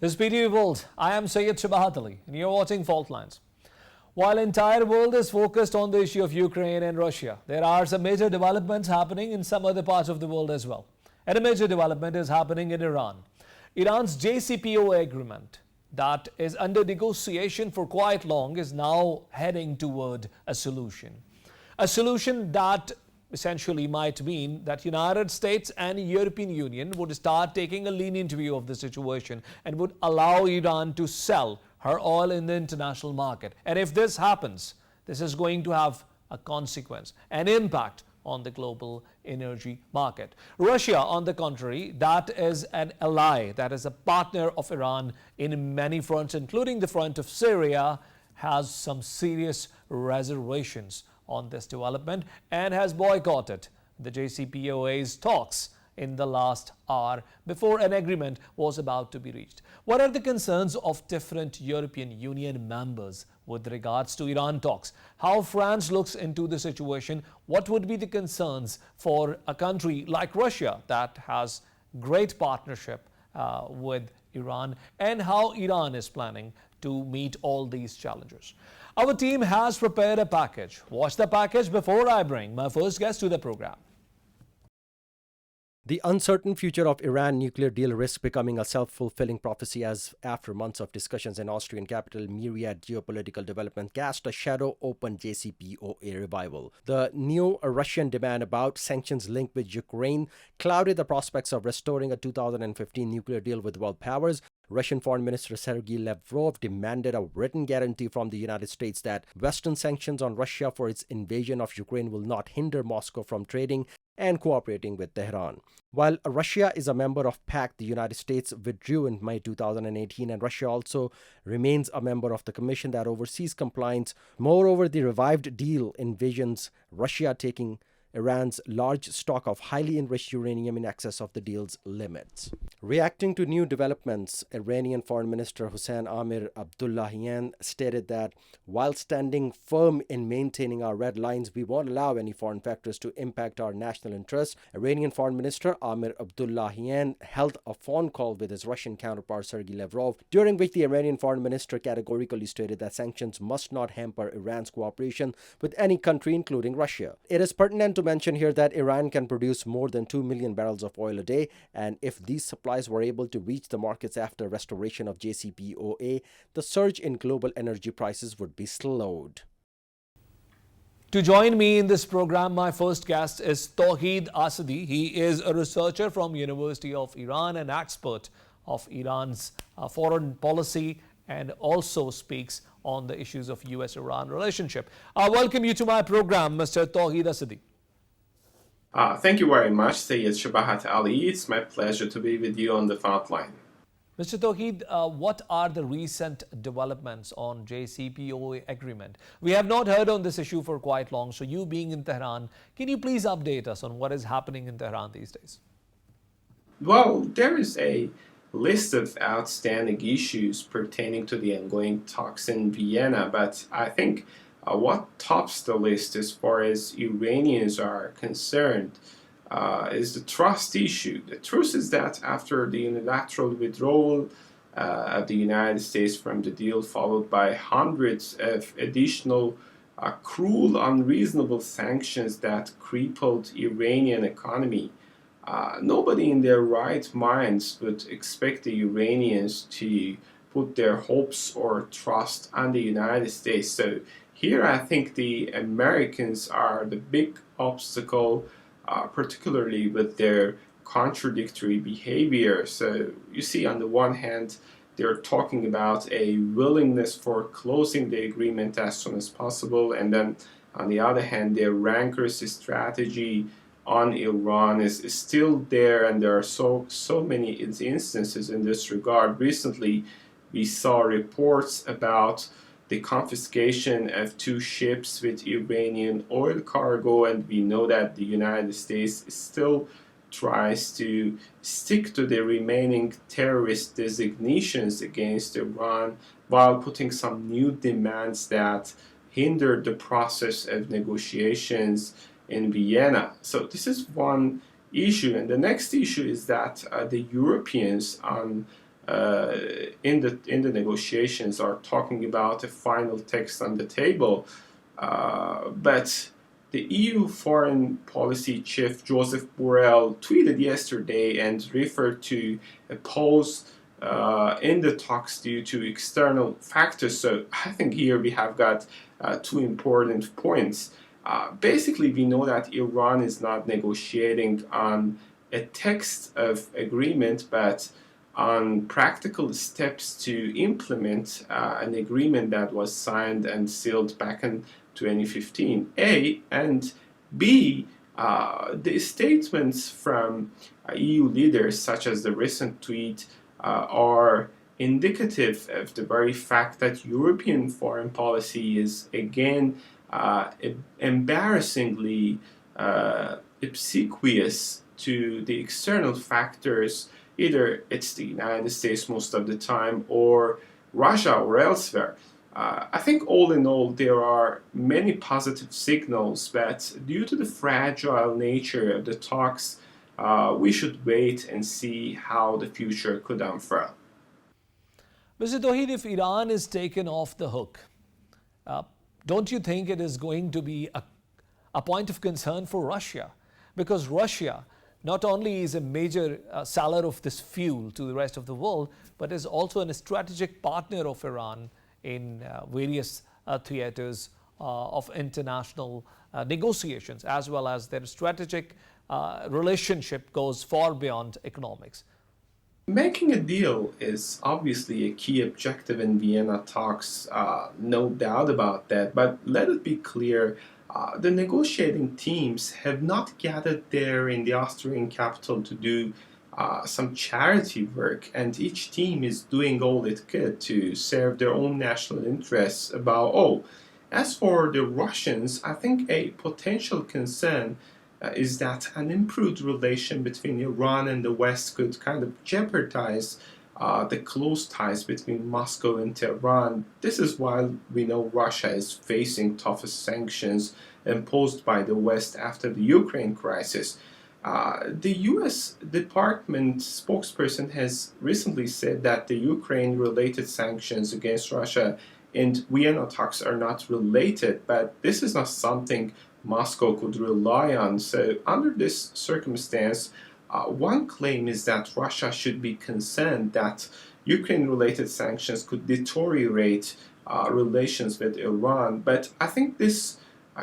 This is PTV World. I am SYED and you're watching Fault Lines. While the entire world is focused on the issue of Ukraine and Russia, there are some major developments happening in some other parts of the world as well. And a major development is happening in Iran. Iran's Jcpoa agreement that is under negotiation for quite long is now heading toward a solution. A solution that essentially might mean that United States and European Union would start taking a lenient view of the situation and would allow Iran to sell her oil in the international market. And if this happens, this is going to have a consequence, an impact on the global energy market. Russia, on the contrary, that is an ally, that is a partner of Iran in many fronts, including the front of Syria, has some serious reservations on this development and has boycotted the Jcpoa's talks in the last hour before an agreement was about to be reached. What are the concerns of different European Union members with regards to Iran talks? How France looks into the situation? What would be the concerns for a country like Russia that has great partnership with Iran, and how Iran is planning to meet all these challenges? Our team has prepared a package. Watch the package before I bring my first guest to the program. The uncertain future of Iran nuclear deal risks becoming a self-fulfilling prophecy as after months of discussions in Austrian capital, myriad geopolitical development cast a shadow open Jcpoa revival. The new Russian demand about sanctions linked with Ukraine clouded the prospects of restoring a 2015 nuclear deal with world powers. Russian Foreign Minister Sergei Lavrov demanded a written guarantee from the United States that Western sanctions on Russia for its invasion of Ukraine will not hinder Moscow from trading and cooperating with Tehran. While Russia is a member of PAC, the United States withdrew in May 2018, and Russia also remains a member of the commission that oversees compliance. Moreover, the revived deal envisions Russia taking Iran's large stock of highly enriched uranium in excess of the deal's limits. Reacting to new developments, Iranian Foreign Minister Hossein Amir Abdullahian stated that while standing firm in maintaining our red lines, we won't allow any foreign factors to impact our national interests. Iranian Foreign Minister Amir Abdullahian held a phone call with his Russian counterpart Sergei Lavrov, during which the Iranian Foreign Minister categorically stated that sanctions must not hamper Iran's cooperation with any country, including Russia. It is pertinent to mention here that Iran can produce more than 2 million barrels of oil a day, and if these supplies were able to reach the markets after restoration of Jcpoa, the surge in global energy prices would be slowed. To join me in this program, my first guest is Tawheed Asadi. He is a researcher from University of Iran, an expert of Iran's foreign policy, and also speaks on the issues of US-Iran relationship. I welcome you to my program, Mr. Tawheed Asadi. Thank you very much, Sayyid SHABAHAT Ali. It's my pleasure to be with you on the front line. Mr. Tawheed, what are the recent developments on Jcpoa agreement? We have not heard on this issue for quite long, so you being in Tehran, can you please update us on what is happening in Tehran these days? Well, there is a list of outstanding issues pertaining to the ongoing talks in Vienna, but I think what tops the list as far as Iranians are concerned is the trust issue. The truth is that after the unilateral withdrawal of the United States from the deal, followed by hundreds of additional cruel, unreasonable sanctions that crippled Iranian economy, nobody in their right minds would expect the Iranians to put their hopes or trust on the United States. So here I think the Americans are the big obstacle, particularly with their contradictory behavior. So you see, on the one hand, they're talking about a willingness for closing the agreement as soon as possible, and then on the other hand, their rancorous strategy on Iran is still there, and there are so many instances in this regard. Recently, we saw reports about the confiscation of 2 ships with Iranian oil cargo, and we know that the United States still tries to stick to the remaining terrorist designations against Iran while putting some new demands that hinder the process of negotiations in Vienna. So this is one issue, and the next issue is that the Europeans on uh, in the negotiations are talking about a final text on the table, but the EU foreign policy chief Joseph Borrell tweeted yesterday and referred to a pause in the talks due to external factors. So I think here we have got two important points. Basically, we know that Iran is not negotiating on a text of agreement, but on practical steps to implement an agreement that was signed and sealed back in 2015. A, and B, the statements from EU leaders, such as the recent tweet, are indicative of the very fact that European foreign policy is again embarrassingly obsequious to the external factors. Either it's the United States most of the time, or Russia, or elsewhere. I think all in all, there are many positive signals, but due to the fragile nature of the talks, we should wait and see how the future could unfurl. Mr. Tawheed, if Iran is taken off the hook, don't you think it is going to be a point of concern for Russia? Because Russia not only is a major seller of this fuel to the rest of the world, but is also a strategic partner of Iran in various theaters of international negotiations, as well as their strategic relationship goes far beyond economics. Making a deal is obviously a key objective in Vienna talks, no doubt about that. But let it be clear, the negotiating teams have not gathered there in the Austrian capital to do some charity work, and each team is doing all it could to serve their own national interests above all. As for the Russians, I think a potential concern is that an improved relation between Iran and the West could kind of jeopardize the close ties between Moscow and Tehran. This is why we know Russia is facing toughest sanctions imposed by the West after the Ukraine crisis. The US Department spokesperson has recently said that the Ukraine-related sanctions against Russia and Vienna talks are not related, but this is not something Moscow could rely on. So under this circumstance, one claim is that Russia should be concerned that Ukraine-related sanctions could deteriorate relations with Iran. But I think this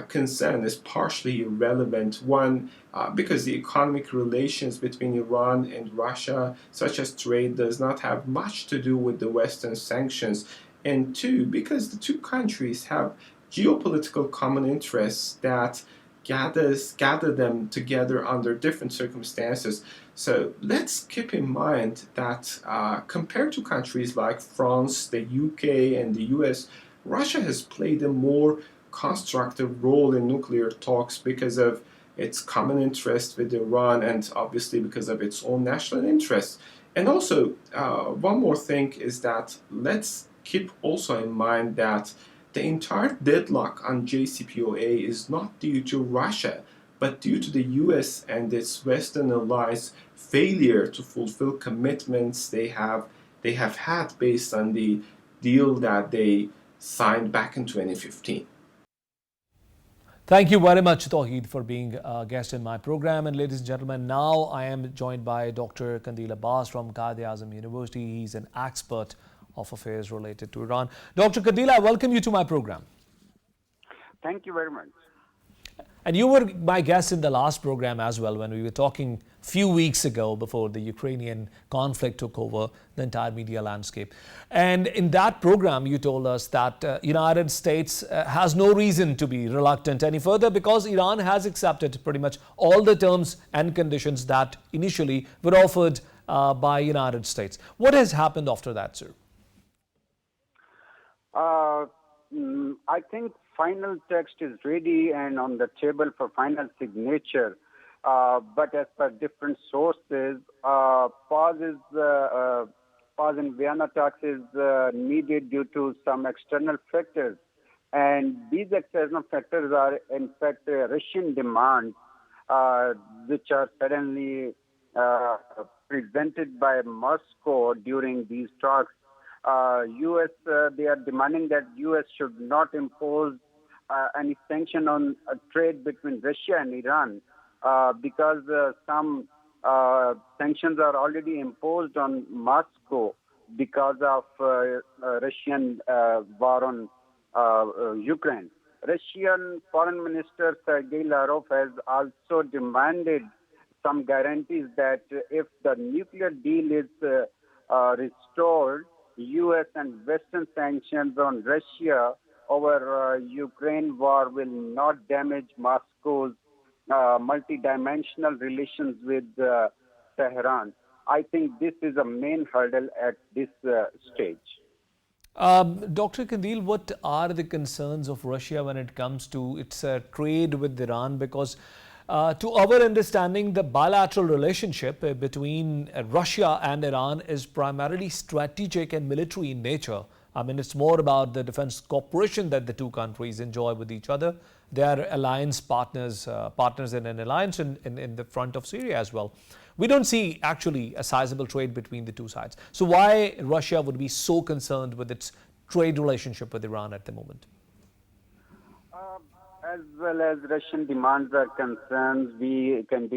concern is partially irrelevant. One, because the economic relations between Iran and Russia, such as trade, does not have much to do with the Western sanctions. And two, because the two countries have geopolitical common interests that gather them together under different circumstances. So let's keep in mind that compared to countries like France, the UK, and the US, Russia has played a more constructive role in nuclear talks because of its common interest with Iran and obviously because of its own national interests. And also, one more thing is that let's keep also in mind that the entire deadlock on Jcpoa is not due to Russia, but due to the US and its Western allies' failure to fulfill commitments they have had based on the deal that they signed back in 2015. Thank you very much, Tawheed, for being a guest in my program. And ladies and gentlemen, now I am joined by Dr. Qandil Abbas from Quaid-e-Azam University. He's an expert of affairs related to Iran. Dr. Qandil, I welcome you to my program. Thank you very much. And you were my guest in the last program as well, when we were talking a few weeks ago before the Ukrainian conflict took over the entire media landscape. And in that program, you told us that United States has no reason to be reluctant any further because Iran has accepted pretty much all the terms and conditions that initially were offered by United States. What has happened after that, sir? I think final text is ready and on the table for final signature. But as per different sources, pause in Vienna talks is needed due to some external factors. And these external factors are, in fact, Russian demands, which are suddenly uh, presented by Moscow during these talks. U.S. They are demanding that U.S. should not impose any sanction on trade between Russia and Iran because some sanctions are already imposed on Moscow because of Russian war on Ukraine. Russian Foreign Minister Sergei Lavrov has also demanded some guarantees that if the nuclear deal is restored, U.S. and Western sanctions on Russia over Ukraine war will not damage Moscow's multidimensional relations with Tehran. I think this is a main hurdle at this stage. Dr. Kandil, what are the concerns of Russia when it comes to its trade with Iran? Because to our understanding, the bilateral relationship between Russia and Iran is primarily strategic and military in nature. I mean, it's more about the defense cooperation that the two countries enjoy with each other. They are alliance partners, partners in an alliance in the front of Syria as well. We don't see actually a sizable trade between the two sides. So why Russia would be so concerned with its trade relationship with Iran at the moment? As well as Russian demands are concerned, we can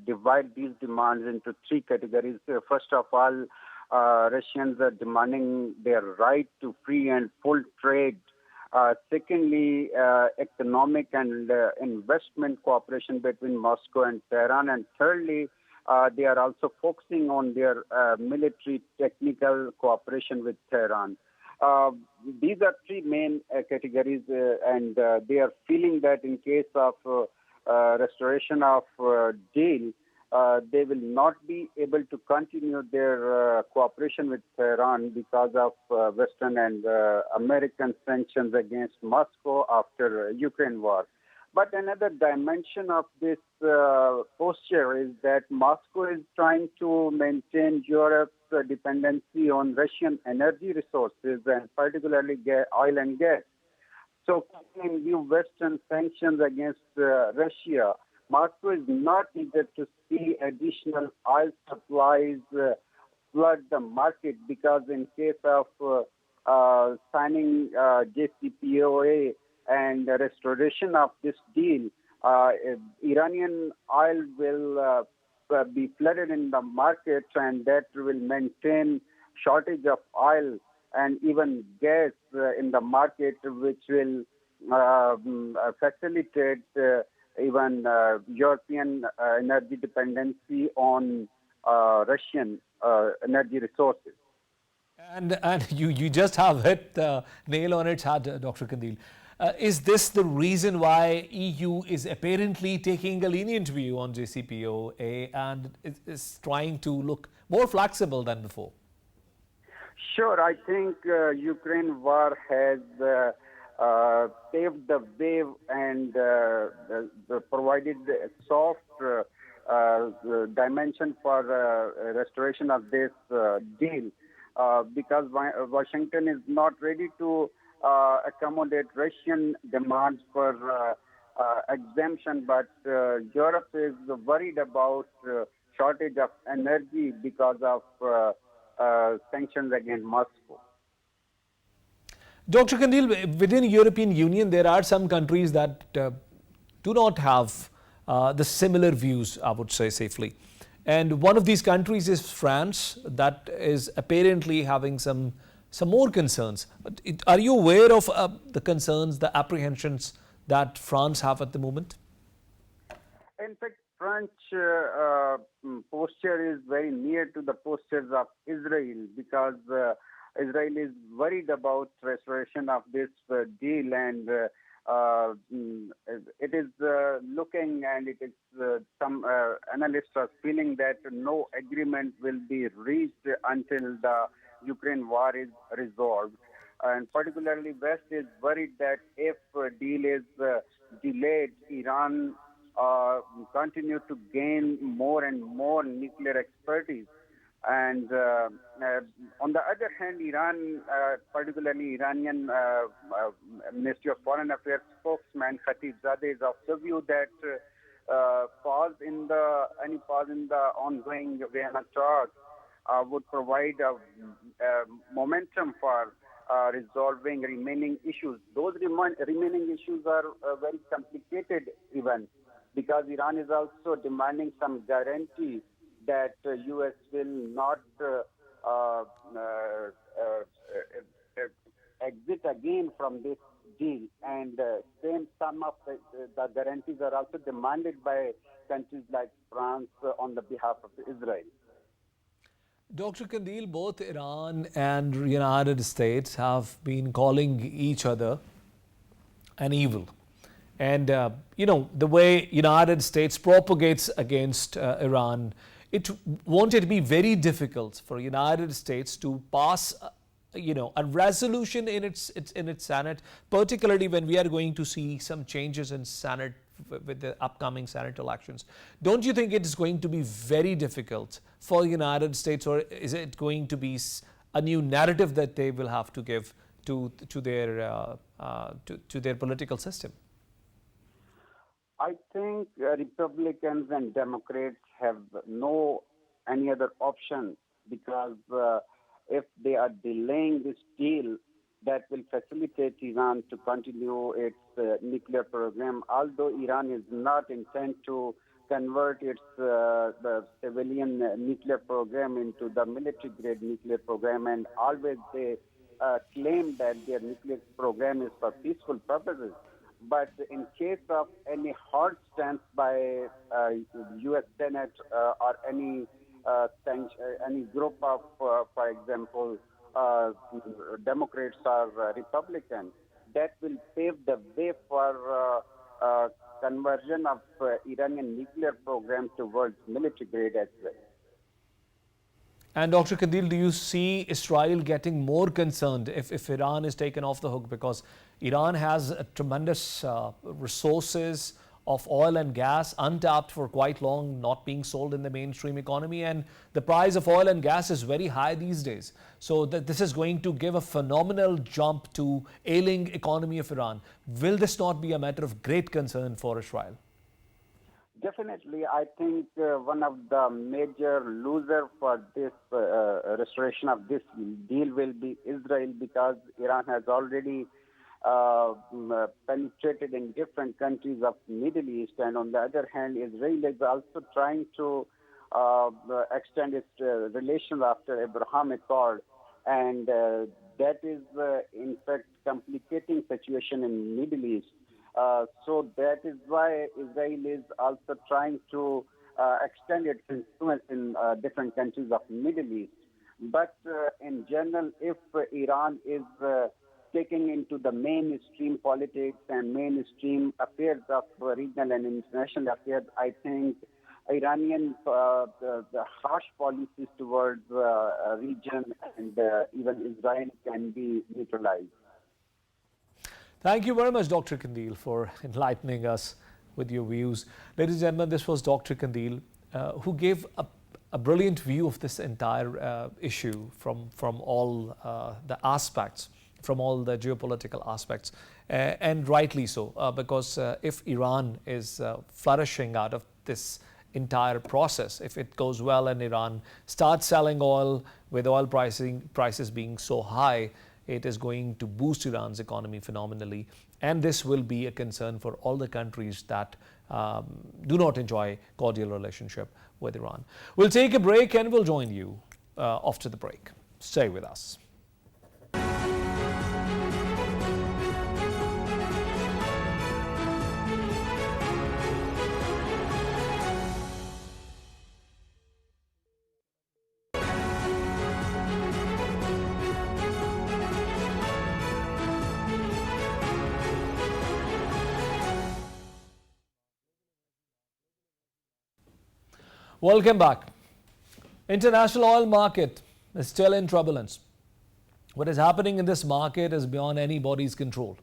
divide these demands into three categories. First of all, Russians are demanding their right to free and full trade. Secondly, economic and investment cooperation between Moscow and Tehran. And thirdly, they are also focusing on their military technical cooperation with Tehran. These are three main categories, and they are feeling that in case of restoration of deal, they will not be able to continue their cooperation with Tehran because of Western and American sanctions against Moscow after Ukraine war. But another dimension of this posture is that Moscow is trying to maintain Europe's dependency on Russian energy resources and particularly oil and gas. So, keeping view Western sanctions against Russia, Moscow is not eager to see additional oil supplies flood the market because in case of signing Jcpoa and the restoration of this deal, Iranian oil will be flooded in the market, and that will maintain shortage of oil and even gas in the market, which will facilitate even European energy dependency on Russian energy resources. And you just have hit the nail on its head, Dr. Kandil. Is this the reason why EU is apparently taking a lenient view on Jcpoa and is trying to look more flexible than before? Sure, I think Ukraine war has paved the way and provided a soft dimension for restoration of this deal because Washington is not ready to accommodate Russian demands for exemption, but Europe is worried about shortage of energy because of sanctions against Moscow. Dr. Kandil, within the European Union, there are some countries that do not have the similar views, I would say safely. And one of these countries is France, that is apparently having some more concerns. Are you aware of the concerns, the apprehensions that France have at the moment? In fact, French posture is very near to the postures of Israel because Israel is worried about restoration of this deal, and it is looking, and it is some analysts are feeling that no agreement will be reached until the Ukraine war is resolved. And particularly West is worried that if a deal is delayed, Iran continue to gain more and more nuclear expertise. And on the other hand, Iran, particularly Iranian Ministry of Foreign Affairs spokesman Khatibzadeh is of the view that any pause in the ongoing Vienna talks would provide a momentum for resolving remaining issues. Those remaining issues are very complicated even because Iran is also demanding some guarantee that U.S. will not exit again from this deal. And some of the guarantees are also demanded by countries like France on the behalf of Israel. Dr. Kandil, both Iran and United States have been calling each other an evil. And, the way United States propagates against Iran, won't it be very difficult for United States to pass a resolution in its Senate, particularly when we are going to see some changes in Senate with the upcoming Senate elections? Don't you think it is going to be very difficult for the United States, or is it going to be a new narrative that they will have to give to their political system? I think Republicans and Democrats have no any other option because if they are delaying this deal, that will facilitate Iran to continue its nuclear program. Although Iran is not intent to convert its the civilian nuclear program into the military-grade nuclear program, and always they claim that their nuclear program is for peaceful purposes. But in case of any hard stance by U.S. Senate or any group of, for example, Democrats or Republicans, that will pave the way for conversion of Iranian nuclear program towards military grade as well. And Dr. Kandil, do you see Israel getting more concerned if Iran is taken off the hook? Because Iran has tremendous resources of oil and gas untapped for quite long, not being sold in the mainstream economy. And the price of oil and gas is very high these days. So this is going to give a phenomenal jump to ailing economy of Iran. Will this not be a matter of great concern for Israel? Definitely, I think one of the major losers for this restoration of this deal will be Israel, because Iran has already penetrated in different countries of Middle East, and on the other hand, Israel is also trying to extend its relations after Abraham Accord, and that is in fact complicating situation in Middle East. So that is why Israel is also trying to extend its influence in different countries of Middle East. But in general, if Iran is taking into the mainstream politics and mainstream affairs of regional and international affairs, I think Iranian the harsh policies towards region and even Israel can be neutralized. Thank you very much, Dr. Kandil, for enlightening us with your views. Ladies and gentlemen, this was Dr. Kandil, who gave a brilliant view of this entire issue from all the aspects, from all the geopolitical aspects, and rightly so, because if Iran is flourishing out of this entire process, if it goes well and Iran starts selling oil with oil prices being so high, it is going to boost Iran's economy phenomenally. And this will be a concern for all the countries that do not enjoy cordial relationship with Iran. We'll take a break and we'll join you after the break. Stay with us. Welcome back. International oil market is still in turbulence. What is happening in this market is beyond anybody's control.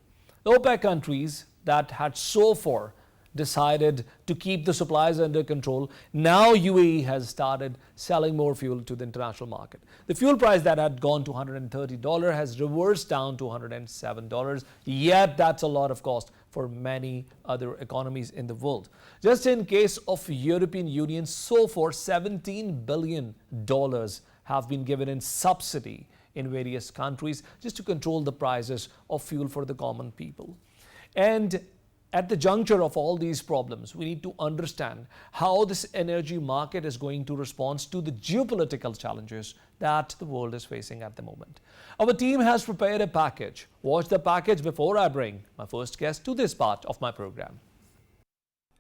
The OPEC countries that had so far decided to keep the supplies under control. Now UAE has started selling more fuel to the international market. The fuel price that had gone to $130 has reversed down to $107, yet that's a lot of cost for many other economies in the world. Just in case of European Union, so far $17 billion have been given in subsidy in various countries just to control the prices of fuel for the common people. And at the juncture of all these problems, we need to understand how this energy market is going to respond to the geopolitical challenges that the world is facing at the moment. Our team has prepared a package. Watch the package before I bring my first guest to this part of my program.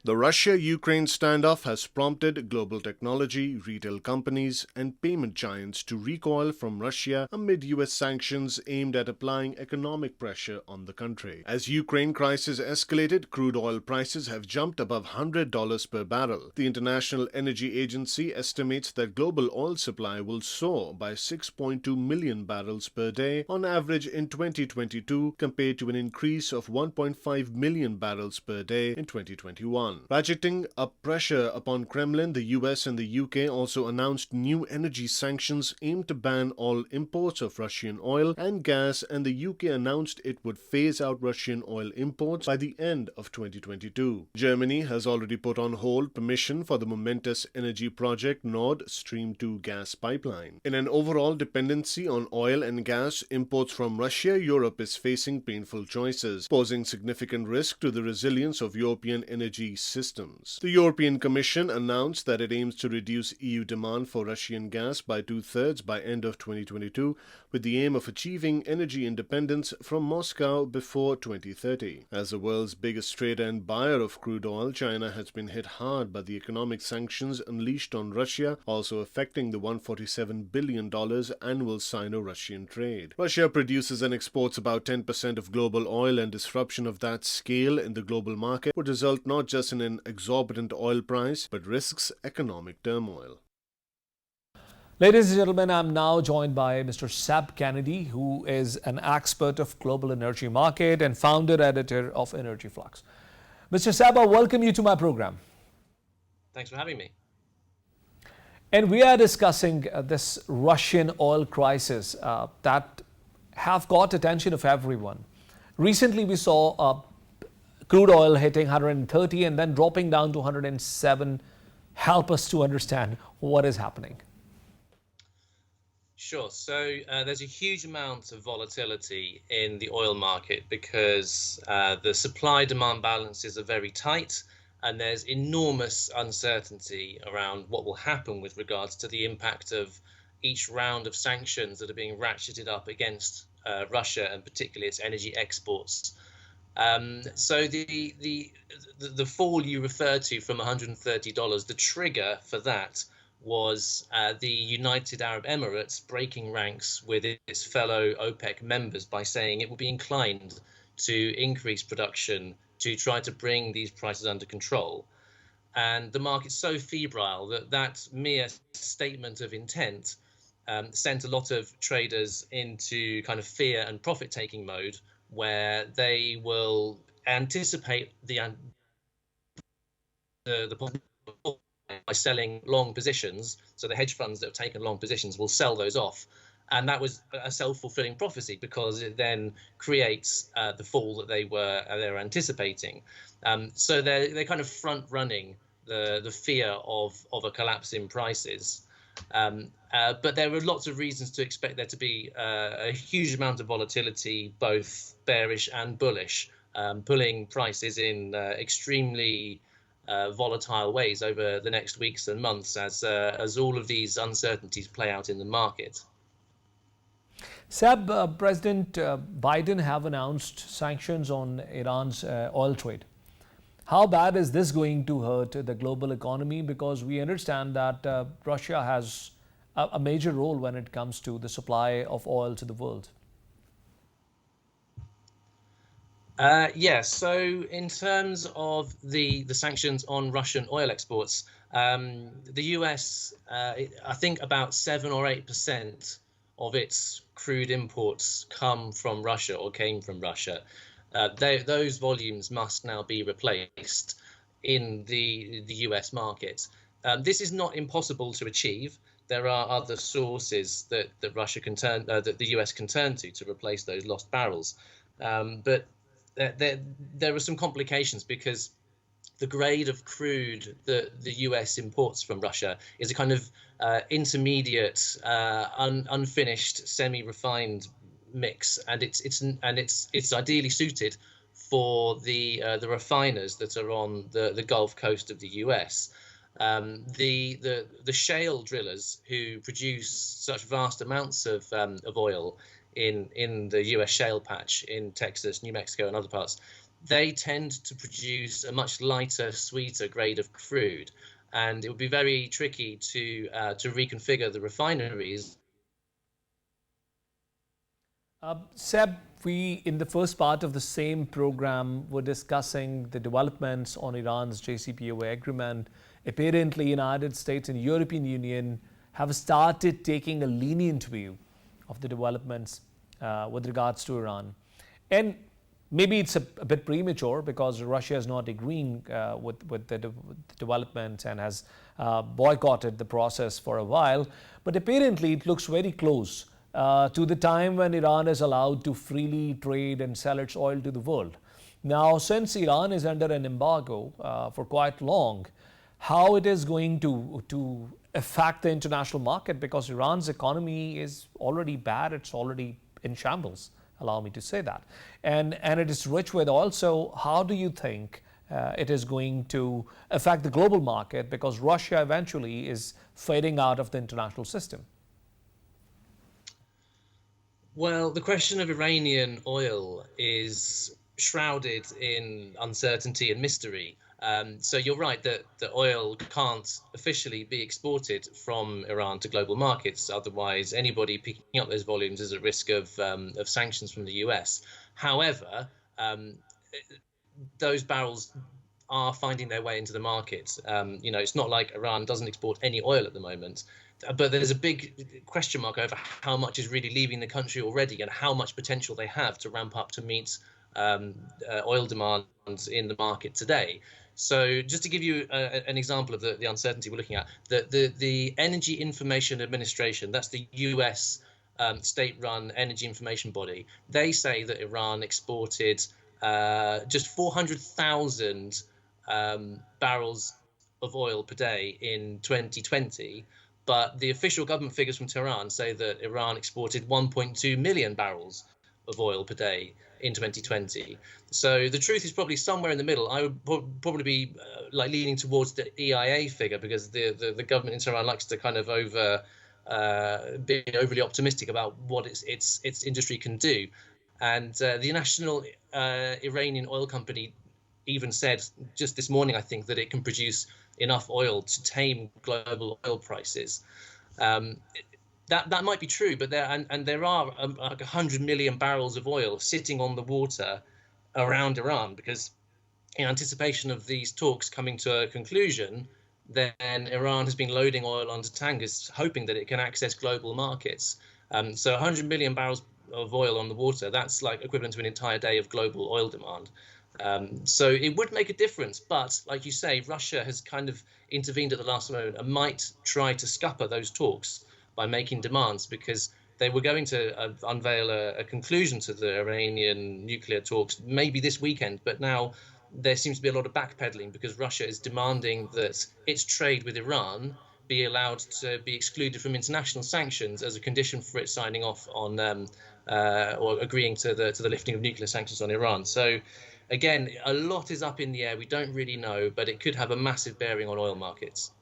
The Russia-Ukraine standoff has prompted global technology, retail companies, and payment giants to recoil from Russia amid U.S. sanctions aimed at applying economic pressure on the country. As Ukraine crisis escalated, crude oil prices have jumped above $100 per barrel. The International Energy Agency estimates that global oil supply will soar by 6.2 million barrels per day on average in 2022 compared to an increase of 1.5 million barrels per day in 2021. Ratcheting up pressure upon Kremlin, the US and the UK also announced new energy sanctions aimed to ban all imports of Russian oil and gas, and the UK announced it would phase out Russian oil imports by the end of 2022. Germany has already put on hold permission for the momentous energy project Nord Stream 2 gas pipeline. In an overall dependency on oil and gas imports from Russia, Europe is facing painful choices, posing significant risk to the resilience of European energy systems. The European Commission announced that it aims to reduce EU demand for Russian gas by 2/3 by end of 2022, with the aim of achieving energy independence from Moscow before 2030. As the world's biggest trader and buyer of crude oil, China has been hit hard by the economic sanctions unleashed on Russia, also affecting the $147 billion annual Sino-Russian trade. Russia produces and exports about 10% of global oil, and disruption of that scale in the global market would result not just in an exorbitant oil price, but risks economic turmoil. Ladies and gentlemen, I'm now joined by Mr. Seb Kennedy, who is an expert of global energy market and founder editor of Energy Flux. Mr. Seb, I welcome you to my program. Thanks for having me. And we are discussing this Russian oil crisis that have got attention of everyone. Recently, we saw crude oil hitting 130 and then dropping down to 107. Help us to understand what is happening. Sure. So there's a huge amount of volatility in the oil market because the supply-demand balances are very tight, and there's enormous uncertainty around what will happen with regards to the impact of each round of sanctions that are being ratcheted up against Russia, and particularly its energy exports. So the fall you refer to from $130, the trigger for that was the United Arab Emirates breaking ranks with its fellow OPEC members by saying it would be inclined to increase production to try to bring these prices under control. And the market's so febrile that that mere statement of intent sent a lot of traders into kind of fear and profit-taking mode, where they will anticipate the by selling long positions. So the hedge funds that have taken long positions will sell those off. And that was a self-fulfilling prophecy, because it then creates the fall that they were anticipating. So they're kind of front-running the fear of a collapse in prices. But there are lots of reasons to expect there to be a huge amount of volatility, both bearish and bullish, pulling prices in extremely volatile ways over the next weeks and months as all of these uncertainties play out in the market. Seb, President Biden have announced sanctions on Iran's oil trade. How bad is this going to hurt the global economy? Because we understand that Russia has a major role when it comes to the supply of oil to the world. Yes. So in terms of the sanctions on Russian oil exports, the US, I think about 7 or 8% of its crude imports come from Russia or came from Russia. Those volumes must now be replaced. in the US market. This is not impossible to achieve. There are other sources that Russia can turn, that the US can turn to replace those lost barrels. But there are some complications because the grade of crude that the US imports from Russia is a kind of intermediate, unfinished, semi-refined mix, and it's ideally suited for the refiners that are on the Gulf Coast of the US. The shale drillers who produce such vast amounts of oil in the US shale patch in Texas, New Mexico, and other parts, they tend to produce a much lighter, sweeter grade of crude, and it would be very tricky to reconfigure the refineries. Seb, we in the first part of the same program were discussing the developments on Iran's Jcpoa agreement. Apparently, United States and European Union have started taking a lenient view of the developments with regards to Iran. And maybe it's a bit premature because Russia is not agreeing with the development and has boycotted the process for a while. But apparently, it looks very close to the time when Iran is allowed to freely trade and sell its oil to the world. Now, since Iran is under an embargo for quite long, how it is going to affect the international market, because Iran's economy is already bad, it's already in shambles, allow me to say that. And it is rich with oil, so how do you think it is going to affect the global market, because Russia eventually is fading out of the international system? Well, the question of Iranian oil is shrouded in uncertainty and mystery. So you're right that the oil can't officially be exported from Iran to global markets. Otherwise, anybody picking up those volumes is at risk of sanctions from the US. However, those barrels are finding their way into the market. It's not like Iran doesn't export any oil at the moment. But there's a big question mark over how much is really leaving the country already and how much potential they have to ramp up to meet oil demand in the market today. So just to give you an example of the uncertainty we're looking at, the Energy Information Administration, that's the US state-run energy information body, they say that Iran exported just 400,000 barrels of oil per day in 2020. But the official government figures from Tehran say that Iran exported 1.2 million barrels of oil per day in 2020. So the truth is probably somewhere in the middle. I would probably be leaning towards the EIA figure, because the government in Tehran likes to kind of be overly optimistic about what its industry can do. And the national Iranian oil company even said just this morning, I think, that it can produce enough oil to tame global oil prices. That might be true, but there are like 100 million barrels of oil sitting on the water around Iran, because in anticipation of these talks coming to a conclusion, then Iran has been loading oil onto tankers, hoping that it can access global markets. So 100 million barrels of oil on the water, that's like equivalent to an entire day of global oil demand. So it would make a difference, but like you say, Russia has kind of intervened at the last moment and might try to scupper those talks by making demands, because they were going to unveil a conclusion to the Iranian nuclear talks maybe this weekend, but now there seems to be a lot of backpedaling because Russia is demanding that its trade with Iran be allowed to be excluded from international sanctions as a condition for it signing off on or agreeing to the lifting of nuclear sanctions on Iran. So again, a lot is up in the air. We don't really know, but it could have a massive bearing on oil markets.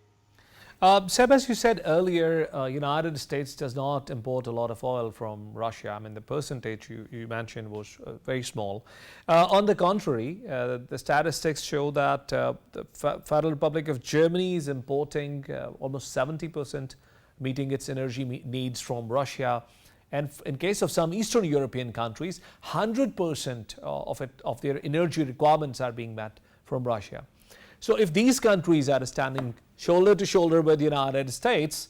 Seb, as you said earlier, United States does not import a lot of oil from Russia. I mean, the percentage you mentioned was very small. On the contrary, the statistics show that the Federal Republic of Germany is importing almost 70%, meeting its energy needs from Russia. And in case of some Eastern European countries, 100% of their energy requirements are being met from Russia. So if these countries are standing shoulder to shoulder with the United States,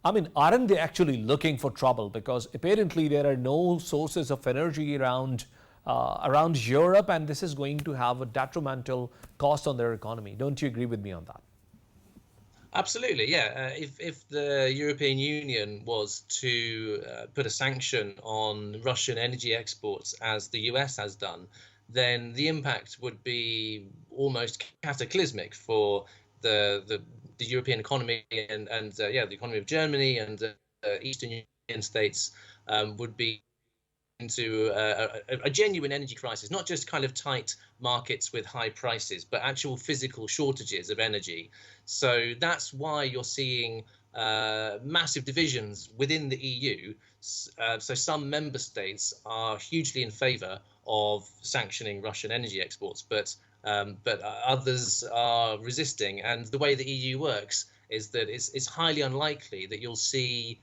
I mean, aren't they actually looking for trouble? Because apparently there are no sources of energy around around Europe, and this is going to have a detrimental cost on their economy. Don't you agree with me on that? Absolutely, yeah. If the European Union was to put a sanction on Russian energy exports, as the US has done, then the impact would be almost cataclysmic for the European economy and yeah, the economy of Germany and Eastern European states would be into a genuine energy crisis, not just kind of tight markets with high prices, but actual physical shortages of energy. So that's why you're seeing massive divisions within the EU. So some member states are hugely in favor of sanctioning Russian energy exports, but others are resisting. And the way the EU works is that it's highly unlikely that you'll see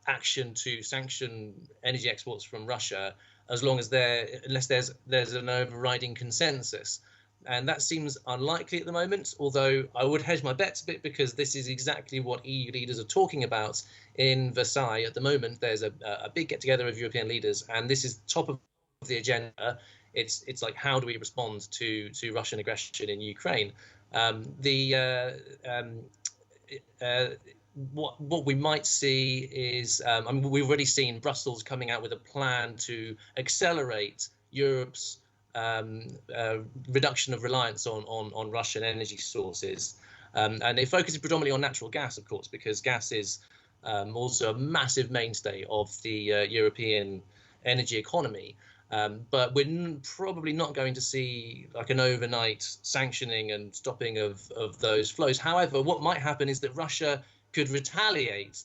action to sanction energy exports from Russia unless there's an overriding consensus. And that seems unlikely at the moment, although I would hedge my bets a bit because this is exactly what EU leaders are talking about in Versailles at the moment. There's a big get-together of European leaders, and this is top of the agenda. It's like, how do we respond to Russian aggression in Ukraine? What we might see is, I mean, we've already seen Brussels coming out with a plan to accelerate Europe's reduction of reliance on Russian energy sources. And it focuses predominantly on natural gas, of course, because gas is also a massive mainstay of the European energy economy. But we're probably not going to see like an overnight sanctioning and stopping of those flows. However, what might happen is that Russia could retaliate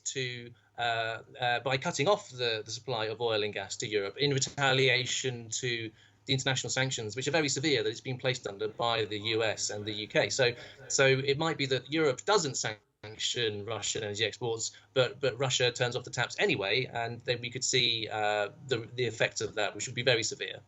by cutting off the supply of oil and gas to Europe in retaliation to the international sanctions, which are very severe, that it's been placed under by the US and the UK. So it might be that Europe doesn't sanction Russian energy exports, but Russia turns off the taps anyway, and then we could see the effects of that, which would be very severe.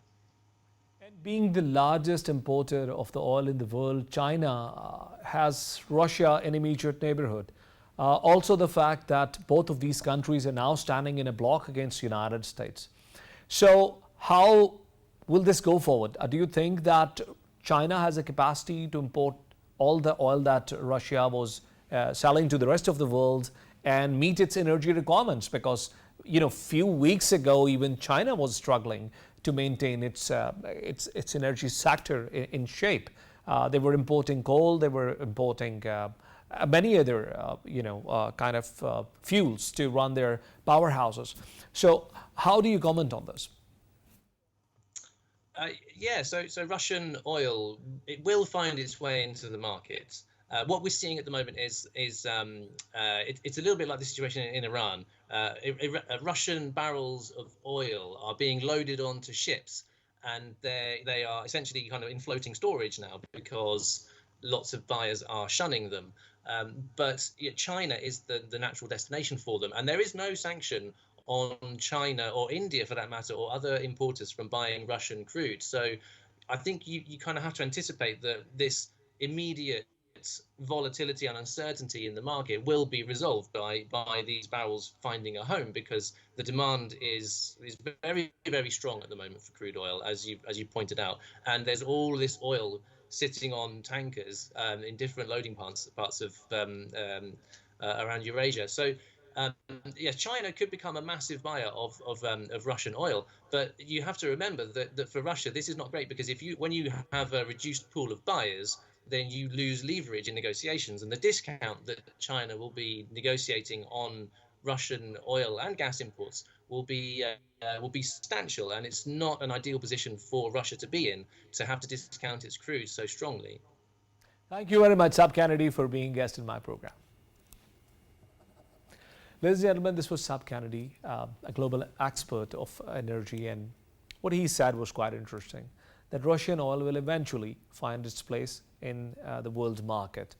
And being the largest importer of the oil in the world, China has Russia in immediate neighborhood. Also the fact that both of these countries are now standing in a bloc against the United States. So how will this go forward? Do you think that China has a capacity to import all the oil that Russia was selling to the rest of the world and meet its energy requirements? Because, you know, few weeks ago, even China was struggling to maintain its energy sector in shape. They were importing coal, they were importing many other, kind of fuels to run their powerhouses. So how do you comment on this? Yeah, so Russian oil, it will find its way into the market. What we're seeing at the moment is it's a little bit like the situation in Iran. Russian barrels of oil are being loaded onto ships, and they are essentially kind of in floating storage now because lots of buyers are shunning them. But China is the natural destination for them, and there is no sanction on China or India, for that matter, or other importers from buying Russian crude. So I think you kind of have to anticipate that this immediate volatility and uncertainty in the market will be resolved by these barrels finding a home, because the demand is very, very strong at the moment for crude oil, as you pointed out, and there's all this oil sitting on tankers in different loading parts of around Eurasia. So yes, China could become a massive buyer of Russian oil, but you have to remember that for Russia this is not great, because when you have a reduced pool of buyers, then you lose leverage in negotiations, and the discount that China will be negotiating on Russian oil and gas imports will be substantial, and it's not an ideal position for Russia to be in, to have to discount its crude so strongly. Thank you very much, Sab Kennedy, for being a guest in my program. Ladies and gentlemen, this was Sab Kennedy, a global expert of energy, and what he said was quite interesting, that Russian oil will eventually find its place in the world market.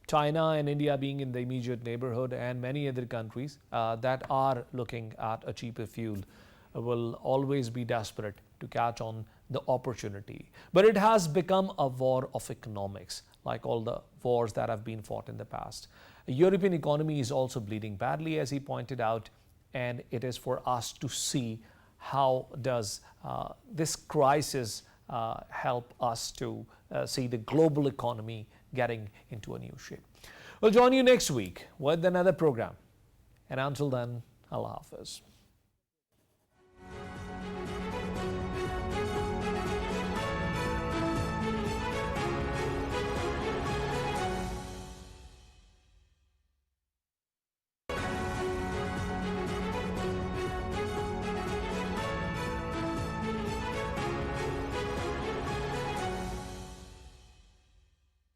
China and India being in the immediate neighborhood, and many other countries that are looking at a cheaper fuel will always be desperate to catch on the opportunity. But it has become a war of economics, like all the wars that have been fought in the past. The European economy is also bleeding badly, as he pointed out, and it is for us to see how does this crisis help us to see the global economy getting into a new shape. We'll join you next week with another program. And until then, Allah Hafiz.